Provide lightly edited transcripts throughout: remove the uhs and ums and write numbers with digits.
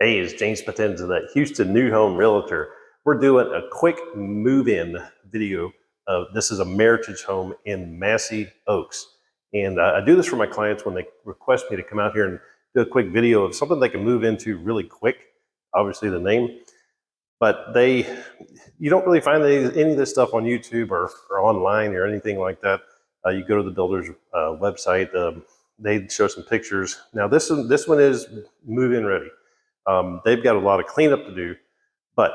Hey, it's James Potenza, that Houston new home realtor. We're doing a quick move-in video of this is a Meritage home in Massey, Oaks. And I do this for my clients when they request me to come out here and do a quick video of something they can move into really quick, obviously the name. But you don't really find any of this stuff on YouTube or online or anything like that. You go to the builder's website, they show some pictures. Now this one is move-in ready. They've got a lot of cleanup to do, but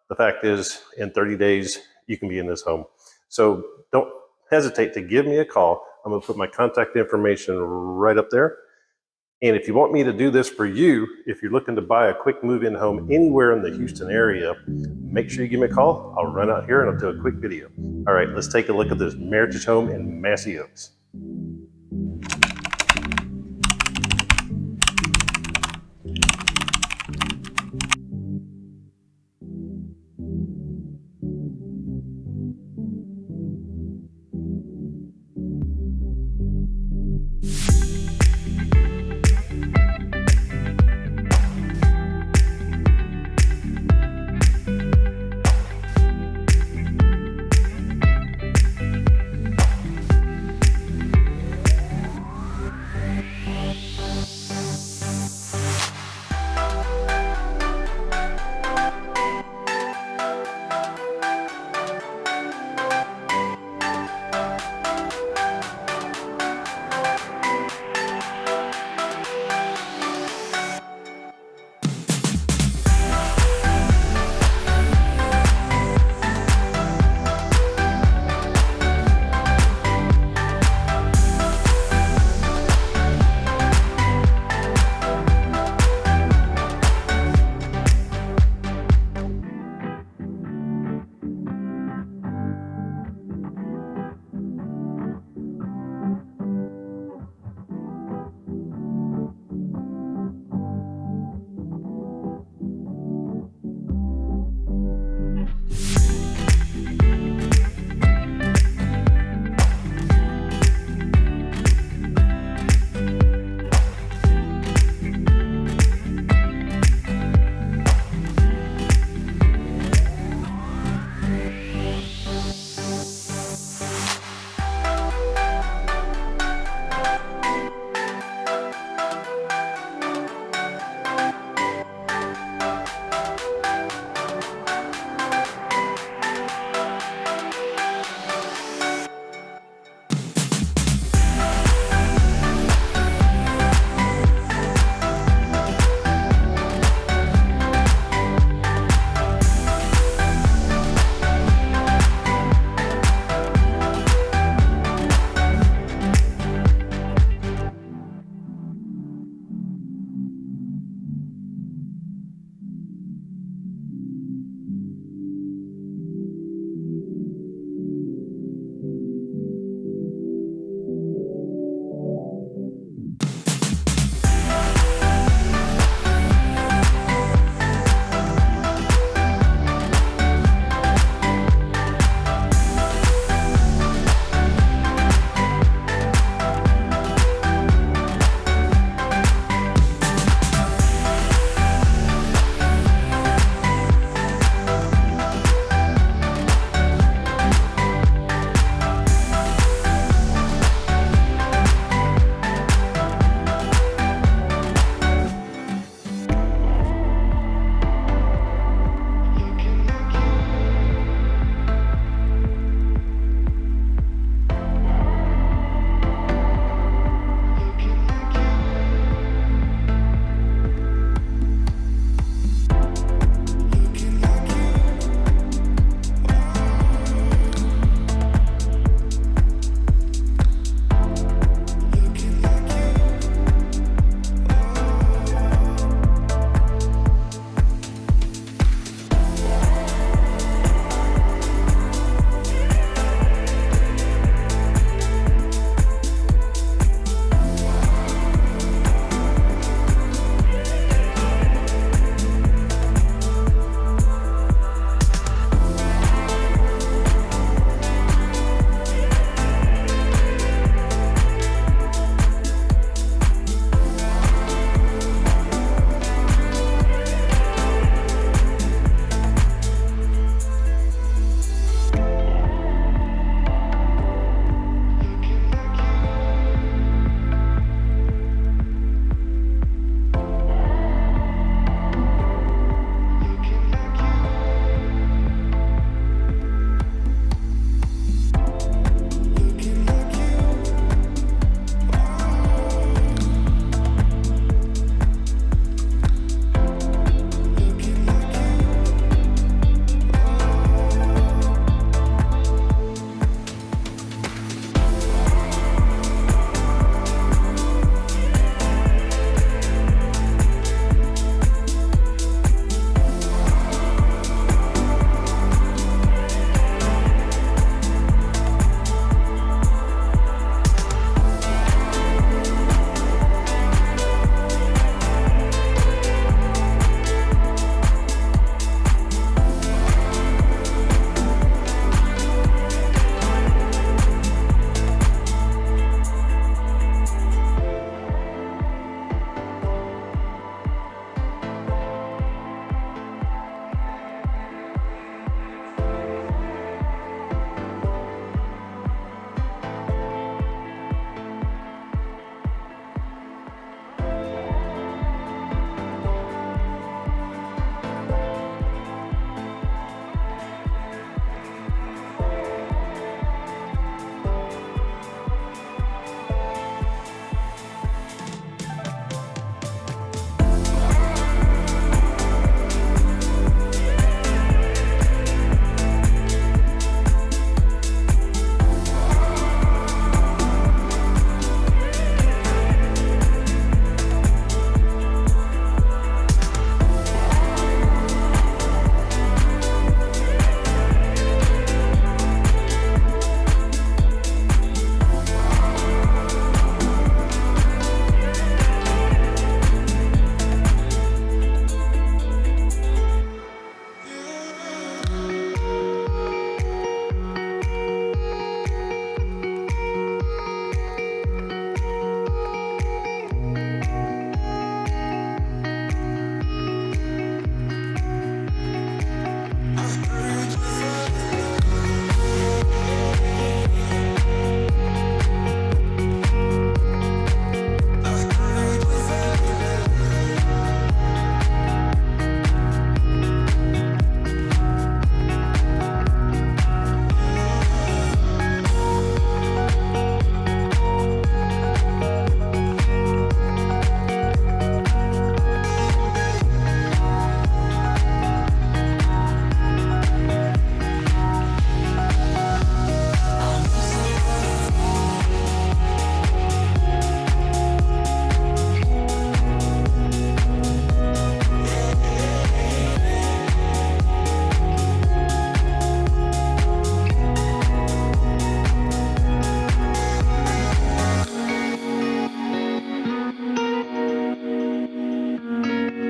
the fact is in 30 days, you can be in this home. So don't hesitate to give me a call. I'm gonna put my contact information right up there. And if you want me to do this for you, if you're looking to buy a quick move-in home anywhere in the Houston area, make sure you give me a call. I'll run out here and I'll do a quick video. All right, let's take a look at this Meritage home in Massey, Oaks.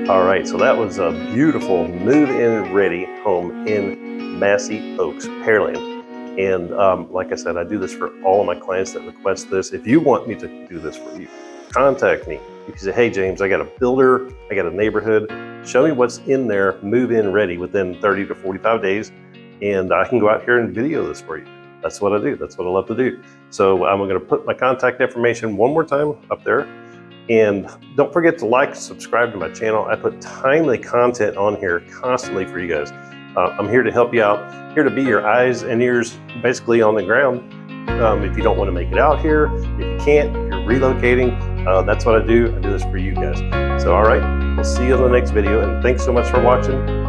All right, so that was a beautiful move-in ready home in Massey Oaks, Pearland. And like I said, I do this for all of my clients that request this. If you want me to do this for you, contact me. You can say, hey, James, I got a builder, I got a neighborhood. Show me what's in there, move-in ready within 30 to 45 days, and I can go out here and video this for you. That's what I do. That's what I love to do. So I'm going to put my contact information one more time up there. And don't forget to like, subscribe to my channel. I put timely content on here constantly for you guys. I'm here to help you out, here to be your eyes and ears basically on the ground. If you don't want to make it out here, if you can't, if you're relocating, that's what I do. I do this for you guys. So, all right, we'll see you in the next video. And thanks so much for watching.